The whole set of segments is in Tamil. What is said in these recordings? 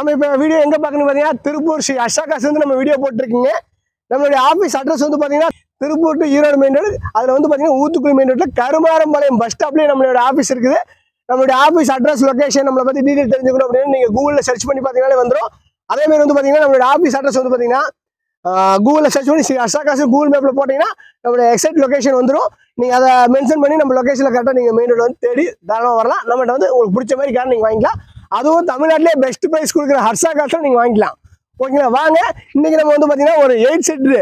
நம்ம இப்போ வீடியோ எங்கே பார்க்கணும் பார்த்தீங்கன்னா திருப்பூர் ஸ்ரீ அஷாகாஸ் வந்து நம்ம வீடியோ போட்டிருக்கீங்க. நம்மளுடைய ஆஃபீஸ் அட்ரஸ் வந்து பார்த்தீங்கன்னா Tiruppur to Erode main road. அதில் வந்து பார்த்தீங்கன்னா ஊத்துக்குளி மெயின் ரோட்டில் கருமாரம்பாளையம் பஸ் ஸ்டாப்லேயே நம்மளோட ஆஃபீஸ் இருக்குது. நம்மளுடைய ஆஃபீஸ் அட்ரஸ் லொக்கேஷன் நம்மளை பற்றி டீட்டெயில் தெரிஞ்சுக்கணும் அப்படின்னு நீங்கள் கூகுளில் சர்ச் பண்ணி பார்த்தீங்கன்னாலே வந்துடும். அதேமாதிரி வந்து பார்த்தீங்கன்னா நம்மளோட ஆஃபீஸ் அட்ரஸ் வந்து பார்த்தீங்கன்னா கூகுளில் சர்ச் பண்ணி ஸ்ரீ அஷாகாஸ் கூகுள் மேப்பில் போட்டிங்கன்னா நம்மளோட எக்ஸாக்ட் லொக்கேஷன் வந்துடும். நீங்கள் அதை மென்ஷன் பண்ணி நம்ம லொக்கேஷனில் கரெக்டாக நீங்கள் மெயின் ரோடு வந்து தேடி தாராளமாக வரலாம். நம்மகிட்ட வந்து உங்களுக்கு பிடிச்ச மாதிரி கார் நீங்கள் வாங்கிக்கலாம். அதுவும் தமிழ்நாட்டிலே பெஸ்ட் ப்ரைஸ் கொடுக்குற ஹர்ஷாகாஸில் நீங்கள் வாங்கிக்கலாம். ஓகேங்களா? வாங்க. இன்னைக்கு நம்ம வந்து பார்த்தீங்கன்னா ஒரு 8 சீட்ரு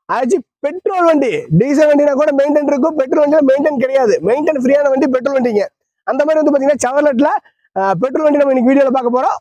ஆச்சு பெட்ரோல் வண்டி. டீசல் வண்டினா கூட மெயின்டைன் இருக்கும், பெட்ரோல் வண்டியில் மெயின்டைன் கிடையாது. மெயின்டைன் ஃப்ரீயான வண்டி பெட்ரோல் வண்டிங்க. அந்த மாதிரி வந்து பார்த்தீங்கன்னா செவர்லெட்டில் பெட்ரோல் வண்டி நம்ம இன்னைக்கு வீடியோவில் பார்க்க போகிறோம்.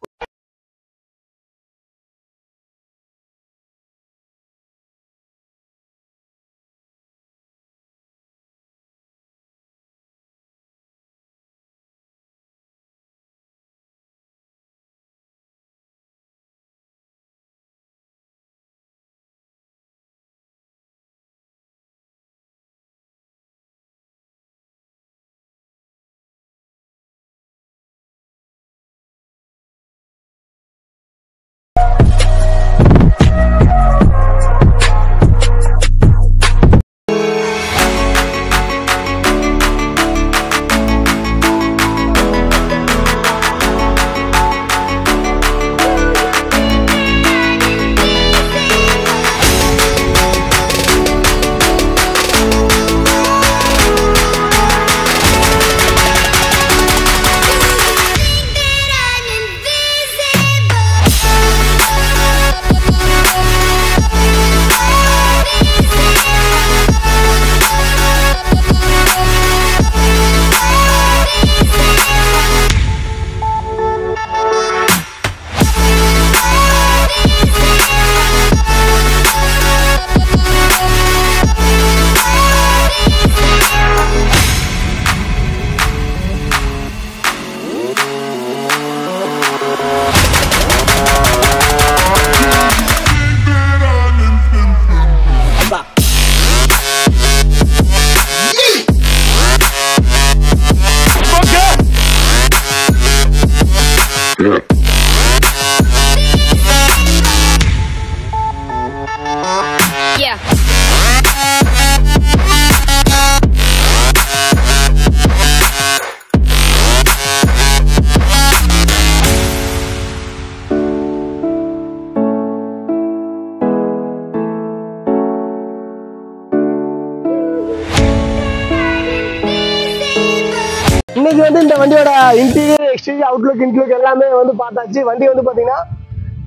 இன்னைக்கு வந்து இந்த வண்டியோட இன்டீரியர் எக்ஸ்டீரியர் அவுட்லுக் இன்க்ளூட் எல்லாமே வந்து பார்த்தாச்சு. வண்டி வந்து பார்த்தீங்கன்னா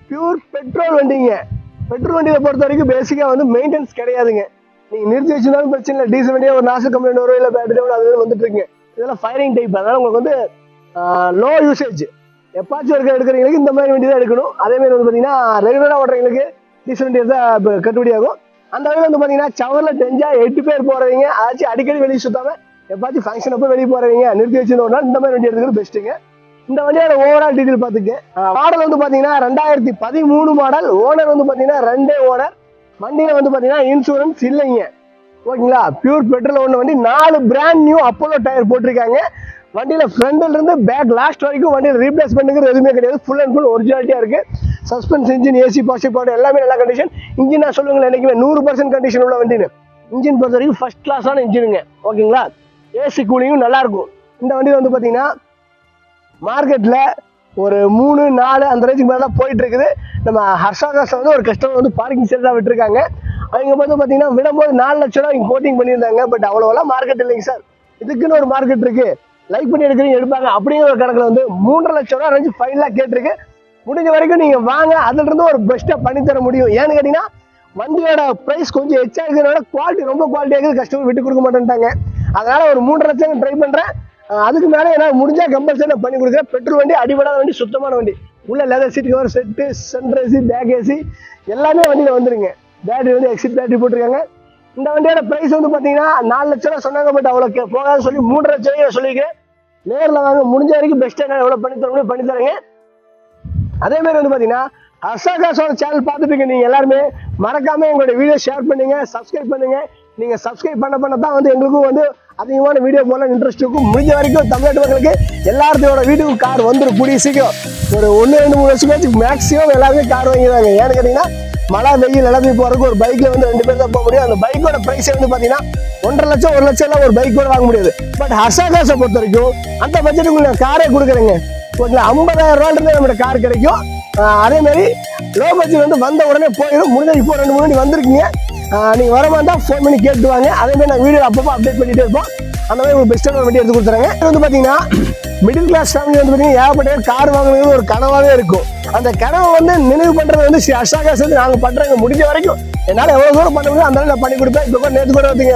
பியூர் பெட்ரோல் வண்டிங்க. பெட்ரோல் வண்டியை பொறுத்த வரைக்கும் பேசிக்காக வந்து மெயின்டெனன்ஸ் கிடையாதுங்க. நீங்கள் நிறுத்தி வச்சிருந்தாலும் பிரச்சனை இல்லை. டீசல் வண்டியாக ஒரு நாசல் கம்ப்ளைண்ட் வரும், இல்லை பேட்டரியோட அது வந்துட்டு இருக்குங்க. இதெல்லாம் ஃபயரிங் டைப். அதனால உங்களுக்கு வந்து லோ யூசேஜ் எப்பாச்சும் எடுக்கிறவங்களுக்கு இந்த மாதிரி வண்டி தான் எடுக்கணும். அதேமாதிரி வந்து பார்த்தீங்கன்னா ரெகுலராக ஓடுறவங்களுக்கு டீசல் வண்டி தான் கட்டுப்படி ஆகும். அந்த வகையில் வந்து பார்த்தீங்கன்னா செவரில் டெஞ்சா 8 பேர் போகிறவங்க, அதாச்சும் அடிக்கடி வெளியே சுத்தாமல் எப்பாச்சும் ஃபங்க்ஷன் அப்போ வெளியே போகிறவங்க நிறுத்தி வச்சிருந்தோம்னா இந்த மாதிரி வண்டி எடுக்கிறது பெஸ்ட்டுங்க. இந்த வண்டியோட ஓவரால் டீட்டெயில் பார்த்துக்க. மாடல் வந்து பார்த்தீங்கன்னா 2013 மாடல். ஓனர் வந்து பார்த்தீங்கன்னா 2 ஓனர். வண்டியில் வந்து பார்த்தீங்கன்னா இன்சூரன்ஸ் இல்லைங்க. ஓகேங்களா? பியூர் பெட்ரோல் ஒன்று வண்டி. 4 பிராண்ட் நியூ அப்போலோ டயர் போட்டிருக்காங்க. வண்டியில் ஃப்ரண்ட்ல இருந்து பேக் லாஸ்ட் வரைக்கும் வண்டியில் ரீப்ளேஸ்மெண்ட்டுங்கிறது எதுவுமே கிடையாது. ஃபுல் அண்ட் ஃபுல் ஒரிஜினாலிட்டியாக இருக்குது. Suspense engine, AC, positive power எல்லாமே நல்ல கண்டிஷன். இன்ஜின் நான் சொல்லுங்களேன் என்றைக்குமே 100% கண்டிஷன் உள்ள வண்டின்னு. இன்ஜின் பொறுத்த வரைக்கும் ஃபர்ஸ்ட் கிளாஸான இன்ஜினுங்க. ஓகேங்களா? ஏசி கூலிங்கும் நல்லா இருக்கும். இந்த வண்டியில் வந்து பார்த்தீங்கன்னா மார்க்கெட்டில் ஒரு 3-4 அந்த ரேஞ்சுக்கு மேலே தான் போயிட்டு இருக்குது. நம்ம ஹர்ஷாகாஸில் வந்து ஒரு கஸ்டமர் வந்து பார்க்கிங் சேல் தான் விட்டுருக்காங்க. அவங்க வந்து பார்த்தீங்கன்னா விடும்போது 4 லட்சம் ரூபா இங்கே கோட்டிங் பண்ணியிருந்தாங்க. பட் அவ்வளோவெல்லாம் மார்க்கெட் இல்லைங்க சார். இதுக்குன்னு ஒரு மார்க்கெட் இருக்கு. லைக் பண்ணி எடுக்கிறீங்க எடுப்பாங்க அப்படிங்கிற ஒரு கணக்கில் வந்து 3.5 லட்சம் ரூபா ரேஞ்சு 5 லேக் கேட்டிருக்கு. முடிஞ்ச வரைக்கும் நீங்கள் வாங்க, அதுலேருந்து ஒரு பெஸ்ட்டாக பண்ணித்தர முடியும். ஏன்னு கேட்டிங்கன்னா வண்டியோட ப்ரைஸ் கொஞ்சம் எச்சா இருக்கிறனால குவாலிட்டி ரொம்ப குவாலிட்டியாக இருக்குது. கஸ்டமர் விட்டு கொடுக்க மாட்டேன்ட்டாங்க. அதனால ஒரு 3.5 லட்சம் ட்ரை பண்ணுறேன். அதுக்கு மேலே என்னால் முடிஞ்சால் கம்பல்சரி நான் பண்ணி கொடுக்குறேன். பெட்ரோல் வண்டி, அடிபடாத வண்டி, சுத்தமான வண்டி. உள்ள leather seat cover set, centre AC, back AC எல்லாமே வண்டியில் வந்துருங்க. பேட்டரி வந்து எக்ஸிட் பேட்டரி போட்டிருக்காங்க. இந்த வண்டியோட ப்ரைஸ் வந்து பார்த்தீங்கன்னா 4 லட்ச ரூபா சொன்னாங்க. பட் அவ்வளோ போகாதுன்னு சொல்லி 3.5 லட்சம் ரூபாய் சொல்லிக்கிறேன். நேரில் வாங்க, முடிஞ்ச வரைக்கும் பெஸ்ட்டாக நான் எவ்வளோ பண்ணி தர முடியும் பண்ணி தரேங்க. அதே மாதிரி வந்து பார்த்தீங்கன்னா ஹர்ஷாகாஸோட சேனல் பார்த்துட்டு இருக்க நீங்கள் எல்லாருமே மறக்காம எங்களுடைய வீடியோ ஷேர் பண்ணுங்க, சப்ஸ்கிரைப் பண்ணுங்க. நீங்கள் சப்ஸ்கிரைப் பண்ண தான் வந்து எங்களுக்கும் வந்து அதிகமான வீடியோ போல இன்ட்ரெஸ்ட் இருக்கும். முடிஞ்ச வரைக்கும் தமிழ்நாட்டு மக்களுக்கு எல்லாத்தோட வீட்டுக்கும் கார் வந்துடும் கூடிய சீக்கிரம். ஒரு 1-2-3 வருஷம் மேக்ஸிமம் எல்லாருமே கார் வாங்கிடுவாங்க. ஏன்னு கேட்டீங்கன்னா மழை வெயில் எல்லாத்தையும் போறதுக்கு ஒரு பைக்ல வந்து 2 பேர் தான் போக முடியும். அந்த பைக்கோட பிரைஸ் வந்து பாத்தீங்கன்னா 1.5 லட்சம் 1 லட்சம் எல்லாம் ஒரு பைக் கூட வாங்க முடியாது. பட் ஹர்ஷாகாஸை பொறுத்த வரைக்கும் அந்த பட்ஜெட்டுக்கு நான் காரே கொடுக்குறேங்க. 50,000 ரூபாயிலிருந்து நம்மளோட கார் கிடைக்கும். அதே மாதிரி லோ பட்ஜெட் வந்து வந்த உடனே போயிடும். முடிஞ்ச இப்போ 2-3 மணி வந்திருக்கீங்க, நீங்க வர மாதிரி தான் ஃபோன் பண்ணி கேட்டுவாங்க. அதே மாதிரி நான் வீடியோ அப்பப்போ அப்டேட் பண்ணிட்டே இருப்போம். அந்த மாதிரி ஒரு பெஸ்ட்டான வண்டி எடுத்து கொடுத்துறாங்க. இது வந்து பாத்தீங்கன்னா மிடில் கிளாஸ் ஃபேமிலி வந்து பாத்தீங்கன்னா ஏகப்பட்ட கார் வாங்குறது ஒரு கனவாவே இருக்கும். அந்த கனவை வந்து நினைவு பண்றது வந்து ஹர்ஷாகாஸ் வந்து நாங்க பண்றோங்க. முடிஞ்ச வரைக்கும் என்னால எவ்வளவு தூரம் பண்ண முடியும் அந்த நான் பண்ணி கொடுப்பேன். இப்போ நேற்று கூட வந்துங்க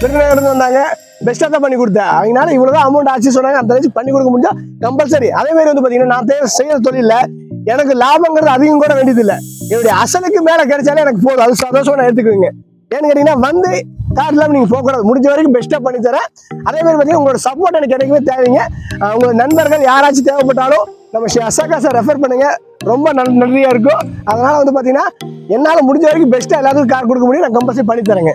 விருதுநகர் வந்தாங்க, பெஸ்ட்டாக தான் பண்ணி கொடுத்தேன். அதனால இவ்வளவுதான் அமௌண்ட் ஆச்சு சொன்னாங்க. அந்த அளவுக்கு பண்ணி கொடுக்க முடிஞ்சா கம்பல்சரி. அதே மாதிரி வந்து பாத்தீங்கன்னா நான் செய்யற தொழில எனக்கு லாபங்கிறது அதிகம் கூட வேண்டியது இல்லை. என்னுடைய அசலுக்கு மேல கிடைச்சாலே எனக்கு போதும். அது சந்தோஷமா நான் எடுத்துக்குவீங்க. ஏன்னு கேட்டீங்கன்னா வந்து கார் இல்லாமல் நீங்க போகக்கூடாது. முடிஞ்ச வரைக்கும் பெஸ்ட்டாக பண்ணி தரேன். அதே மாதிரி பார்த்தீங்கன்னா உங்களோட சப்போர்ட் எனக்கு கிடைக்கவே தேவைங்க. உங்களோட நண்பர்கள் யாராச்சும் தேவைப்பட்டாலும் நம்ம ஹர்ஷாகாஸை ரெஃபர் பண்ணுங்க. ரொம்ப நன்றியா இருக்கும். அதனால வந்து பாத்தீங்கன்னா என்னால முடிஞ்ச வரைக்கும் பெஸ்ட்டாக எல்லாத்துக்கும் கார் கொடுக்க முடியும். நான் கம்பல்சரி பண்ணி தரேங்க.